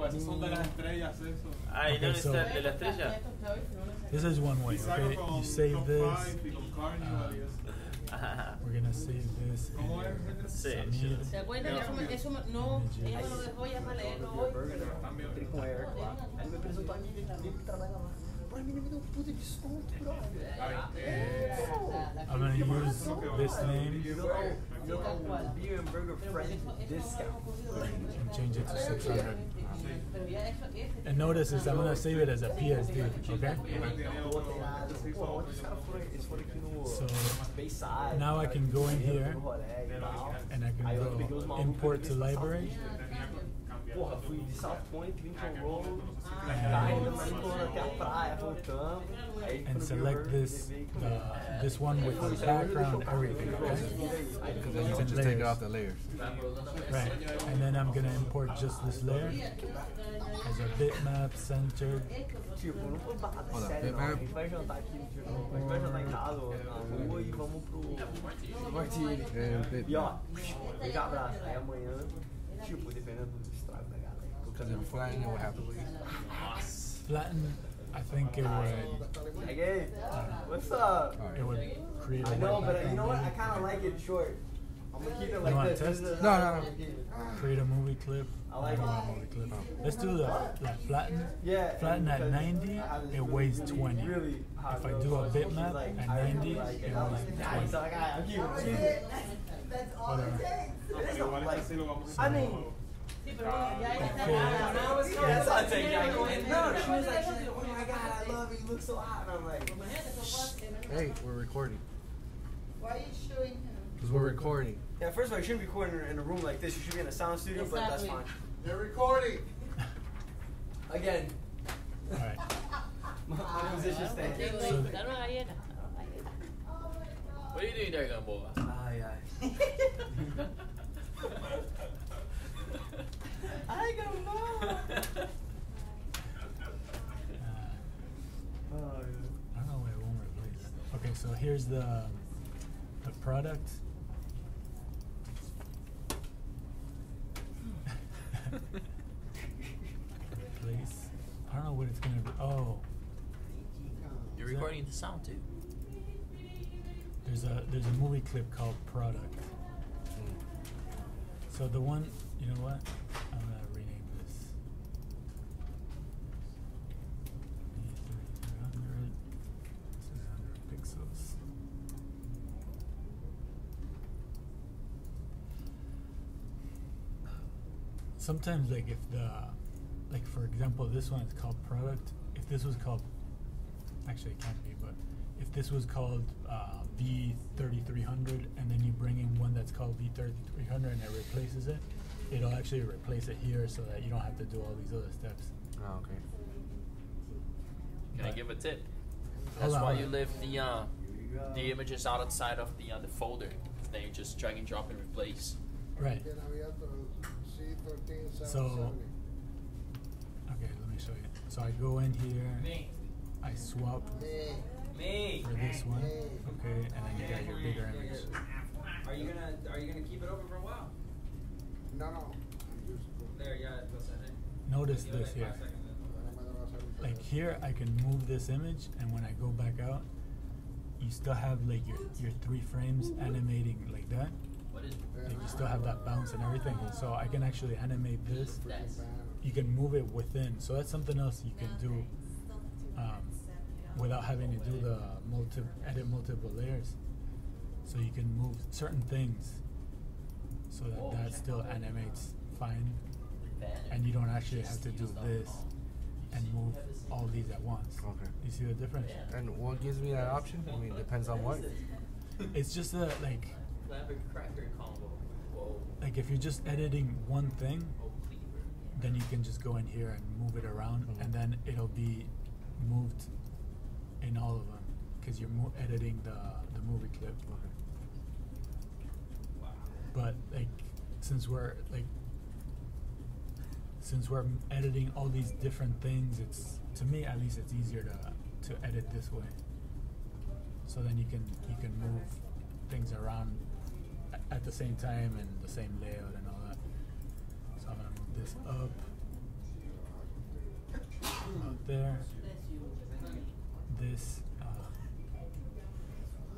esas son de las estrellas, eso. Ah, ¿y dónde está el de la estrella? This is one way, okay? You save this. We're gonna save this. Sí, Samir. ¿Se acuerdan? Eso no, ella me lo dejó ya para leerlo hoy. Aí me apresentou a amiga que trabalha lá. Pô, a menina me deu um puta desconto, brother. I'm gonna use this name No, beer and burger friend discount. and change it to 600. And notice this, I'm gonna save it as a PSD, okay? Pô, ontem os caras foram, eles foram aqui no So Bayside. now I can go in here no rolê e tal. and I Aí eu can peguei os go malucos import que to eles library. Porra, fui de South Point, Lincoln Road, ainda mais pulando até a praia, voltamos. Aí And select this this one with the background, everything, okay? Because then you It's can in just take it layers. off the layers. Right, and then I'm gonna import just this layer as a bitmap centered. Tipo, não foi barra Hold on, sério não, bitmap. a gente vai jantar aqui, tipo, a gente vai jantar em casa ou na rua e vamos pro Martini. E ó, ligar abraço, aí amanhã, tipo, dependendo do estrago da galera. Because if you flatten it, what happens? Flatten, I think it would Hey, what's up? it would create a I know, white but you know what? I background. kind of like it short. I'm gonna keep it You like wanna this. test? This is No, how no, I'm gonna keep it. Create a movie clip. I like don't want it. a movie clip. Let's do the flatten. Yeah. Flatten at because 90, I have this it weighs really, 20. Really hot If I girl, do a so she's bitmap like, at I really 90, like it I'm weighs like, 20. nice. So I got, I'm keeping it. That's all Whatever. it takes. It's not like, Like, I mean, Sí, pero bueno, ya está. that's all I take. I go in. No, she was like, oh my god, I love you. You look so hot. And I'm like, Hey, we're recording. Why are you showing him? Because we're recording. yeah. First of all, you shouldn't be recording in a room like this. You should be in a sound studio, but that's Exactly. fine. They're recording. Again, Alright, my musician stand. So the- Dale una galleta. What are you doing there, Gamboa? Ay, ay. I don't know. Oh, I don't know why it won't replace. Okay, so here's the product. Replace. I don't know what it's gonna be. Oh, You're recording the sound too. there's a movie clip called Product. So the one, you know what? I'm gonna rename this. 300 600 pixels. Sometimes, like if like for example, this one is called Product. If this was called, actually it can't be, but if this was called V3300, and then you bring in one that's called V3300 and it replaces it, it'll actually replace it here so that you don't have to do all these other steps. Oh, okay. Can I But- give a tip? Hold That's on, why hold you on. leave the images outside of the folder. Then you just drag and drop and replace. Right. Bien abierto, C13, So, okay, let me show you. So I go in here, I swap Me. for this one, okay, and then you got your bigger image. Are you gonna keep it open for a while? No, no. There, yeah, entonces, Notice this here. Like here, I can move this image, and when I go back out, you still have like your 3 frames animating like that. What is Like you still have that bounce and everything. So I can actually animate this. You can move it within. So that's something else you can do without having to do the edit multiple layers. So you can move certain things so that still animates fine, and you don't actually have to do this and move all these at once. Okay. You see the difference? And what gives me that option? I mean, depends on what. It's just a like cracker combo? Whoa. like if you're just editing one thing, then you can just go in here and move it around, and then it'll be moved in all of them because you're editing the movie clip. Okay. But like since we're editing all these different things, it's, to me at least, it's easier to edit this way. So then you can move things around at the same time and the same layout and all that. So I'm gonna move this up there. This, I'm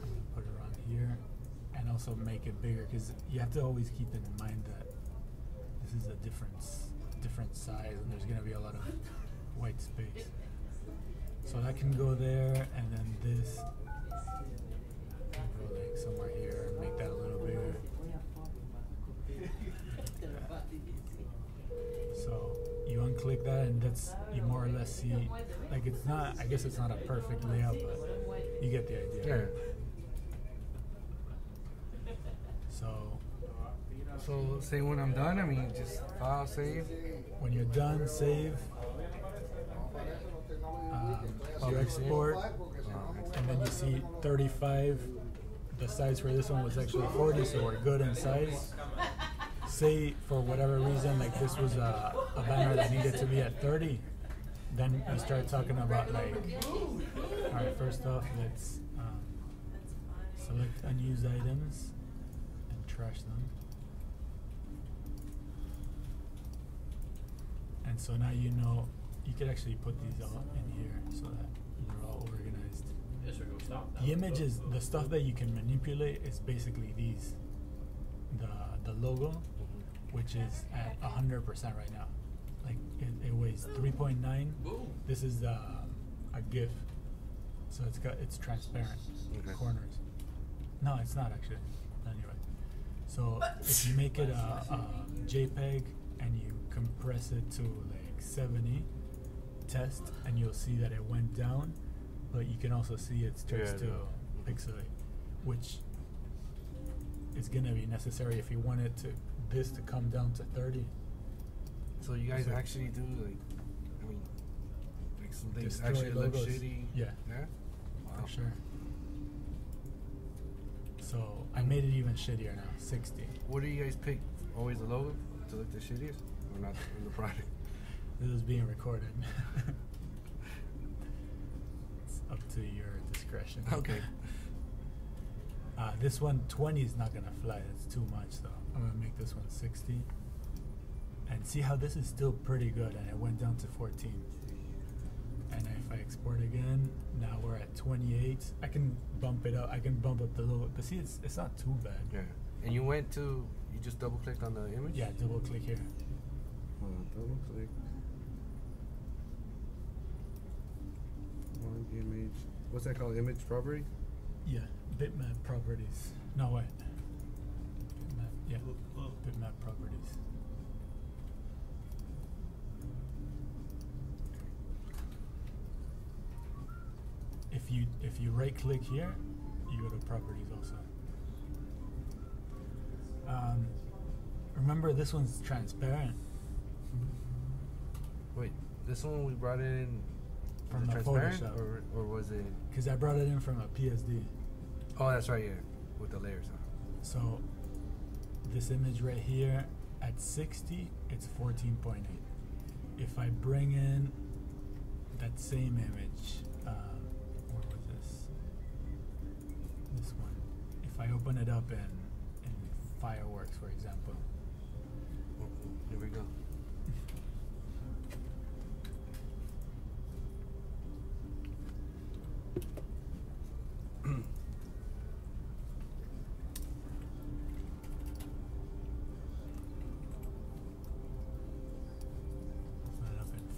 gonna put it around here, and also make it bigger, because you have to always keep in mind that this is a different size, and there's gonna be a lot of white space. So that can go there, and then this can go like somewhere here, and make that a little bigger. So you unclick that, and that's, you more or less see, like, it's not, I guess it's not a perfect layout, but you get the idea. Yeah. So say when I'm done, I mean, just file, save. When you're done, save, you export, and then you see 35. The size for this one was actually 40, so we're good in size. Say for whatever reason, like this was a banner that needed to be at 30, then you start talking about like, alright, first off, let's select unused items and trash them. And so now you know, you could actually put these all in here so that they're all organized. The images, the stuff that you can manipulate is basically these. The logo, which is at 100% right now. Like it weighs 3.9. This is a GIF, so it's transparent corners. No, it's not actually. Anyway, so if you make it a JPEG and you compress it to like 70, test, and you'll see that it went down, but you can also see it starts to pixelate, which is gonna be necessary if you want it to this to come down to 30. So you guys actually do like, I mean, like some things Destroy actually look logos. shitty. Yeah. Yeah. Wow. For sure. So I made it even shittier now, 60. What do you guys pick? Always the logo to look the shittiest, or not in the product? This is being recorded. It's up to your discretion. Okay. This one, 20 is not gonna fly. That's too much, though. I'm gonna make this one 60. And see how this is still pretty good, and it went down to 14. And if I export again, now we're at 28. I can bump it up. I can bump up the logo. But see, it's not too bad. Yeah. And you just double clicked on the image? Yeah, double click here. Hold on, double click. One image. What's that called? Image property? Yeah, bitmap properties. No, wait. Bitmap, yeah, bitmap properties. If you right click here, you go to properties also. Remember, this one's transparent. Wait, this one we brought it in From the transparent, Photoshop. or was it? Because I brought it in from a PSD. Oh, that's right, yeah, with the layers. So this image right here at 60, it's 14.8. If I bring in that same image, where was this? This one. If I open it up in Fireworks, for example. Oh, here we go.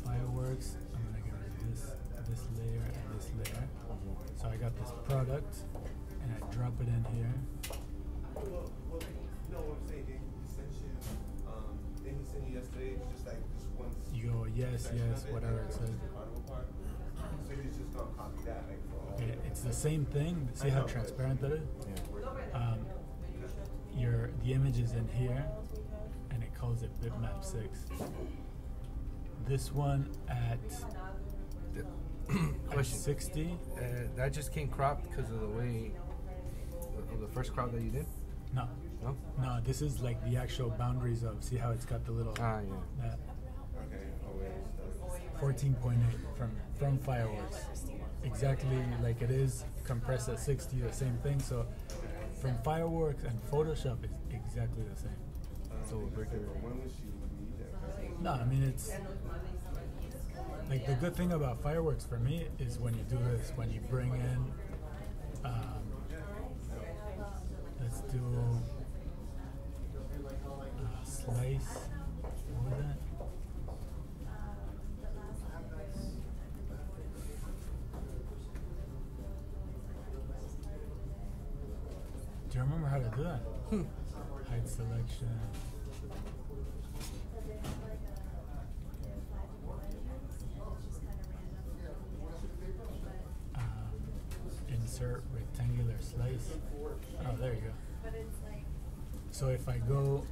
Fireworks. I'm gonna get rid of this layer and this layer. So I got this product, and I drop it in here. Well, you know what I'm saying? He sent you, didn't he send you yesterday? Just like just one. You go yes, whatever it says. So he's just gonna copy that, like for all. Okay, it's the same thing. See how transparent that is? Yeah. The image is in here, and it calls it bitmap 6. This one at Question. 60. That just came cropped because of the way of the first crop that you did. No, No. no. This is like the actual boundaries of. See how it's got the little. Ah, yeah. That Okay. Oh wait. 14.8 from Fireworks. Exactly like it is compressed at 60. The same thing. So from Fireworks and Photoshop is exactly the same. So we'll break it. When was she need that? No, I mean it's Like the good thing about fireworks for me is when you do this, when you bring in, let's do slice. What was that? Do you remember how to do that? Height selection. Insert rectangular slice. Oh, there you go. So if I go,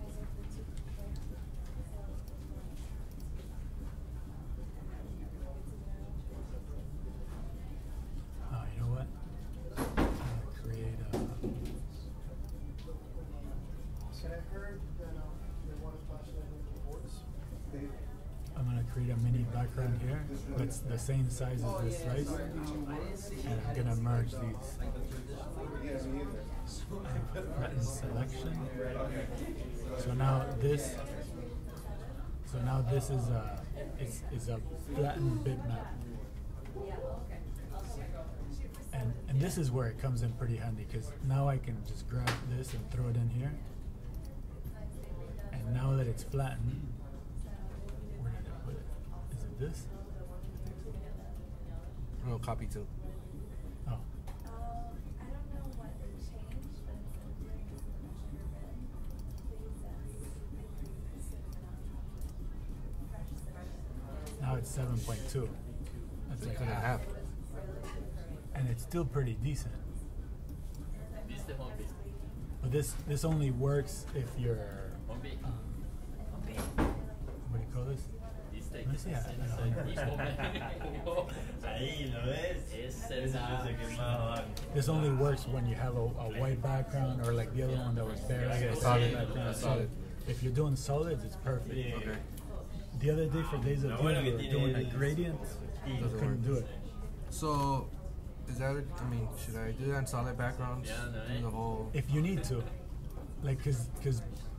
oh, you know what? I'm gonna create a. I'm gonna create a mini background here that's the same size as this slice, and I'm gonna merge these. Button selection. So now this is a flattened bitmap, and this is where it comes in pretty handy because now I can just grab this and throw it in here, and now that it's flattened. This? No, copy too. Oh. Now it's 7.2. That's like half. And it's still pretty decent. But this only works if you're what do you call this? Let me see. This only works when you have a white background or like the other one that was bare. I guess solid background. Solid. If you're doing solids, it's perfect. Okay. The other day for Days of Doom, we were doing a gradient. You couldn't do it. So, is that? I mean, should I do that in solid backgrounds? Do the whole. If you need to, like, cause.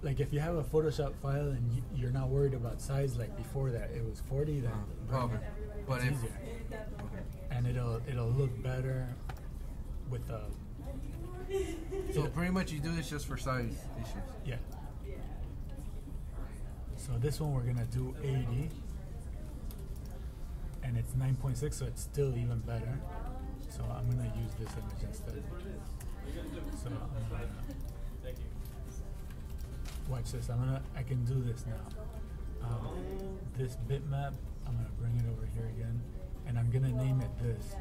Like if you have a Photoshop file and you're not worried about size, like before that it was 40, then okay. But it's easier. And it'll look better with a. So pretty much you do this just for size issues. Yeah. So this one we're gonna do 80, and it's 9.6, so it's still even better. So I'm gonna use this image instead. So I'm gonna. Watch this. I can do this now. This bitmap, I'm gonna bring it over here again, and I'm gonna name it this.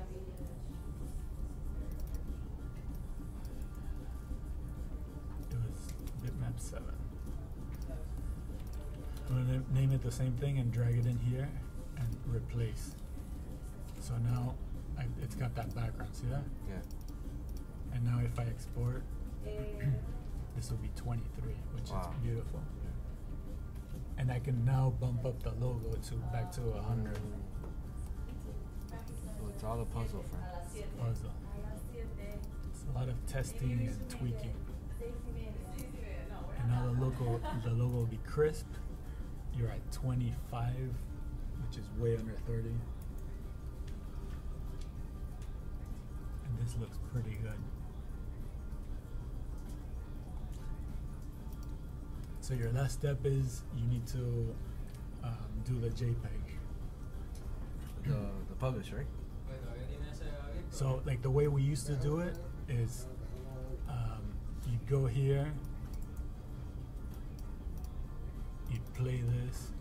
It was bitmap 7. I'm gonna name it the same thing and drag it in here and replace. So now it's got that background. See that? Yeah. And now if I export. This will be 23, which is beautiful. Yeah. And I can now bump up the logo back to 100. So it's all a puzzle, friend. Puzzle. It's a lot of testing and tweaking. And now the logo will be crisp. You're at 25, which is way under 30. And this looks pretty good. So your last step is you need to do the JPEG. The publish, right? So like the way we used to do it is you go here, you play this.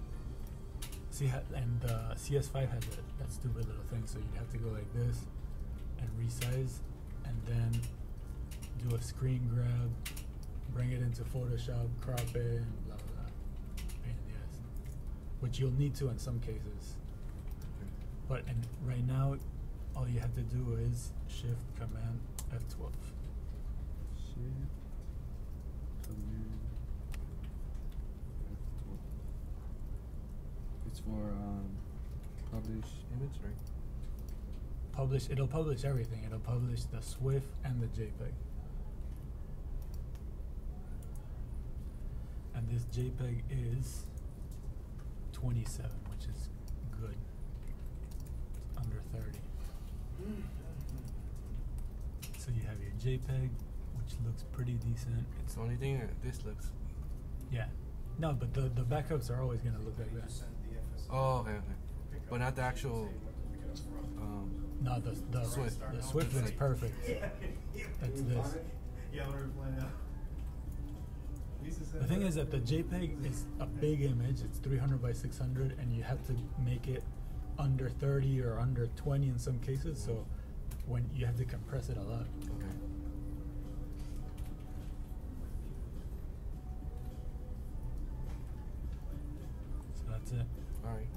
See how, and CS5 has that stupid little thing, so you'd have to go like this and resize, and then do a screen grab. Bring it into Photoshop, crop it, and blah, blah, blah. Pain in the ass. Which you'll need to in some cases. But right now, all you have to do is Shift, Command, F12. Shift, Command, F12. It's for publish image, right? It'll publish everything. It'll publish the SWF and the JPEG. And this JPEG is 27, which is good. JPEG, which looks pretty decent. It's the only thing that this looks. Yeah. No, but the backups are always gonna look like that. Oh, okay. But not the actual. No, the Swift. The Swift looks perfect. That's this. Yeah, we're playing out. The thing is that the JPEG is a big image. It's 300 by 600, and you have to make it under 30 or under 20 in some cases. So when you have to compress it a lot. Okay. So that's it. All right.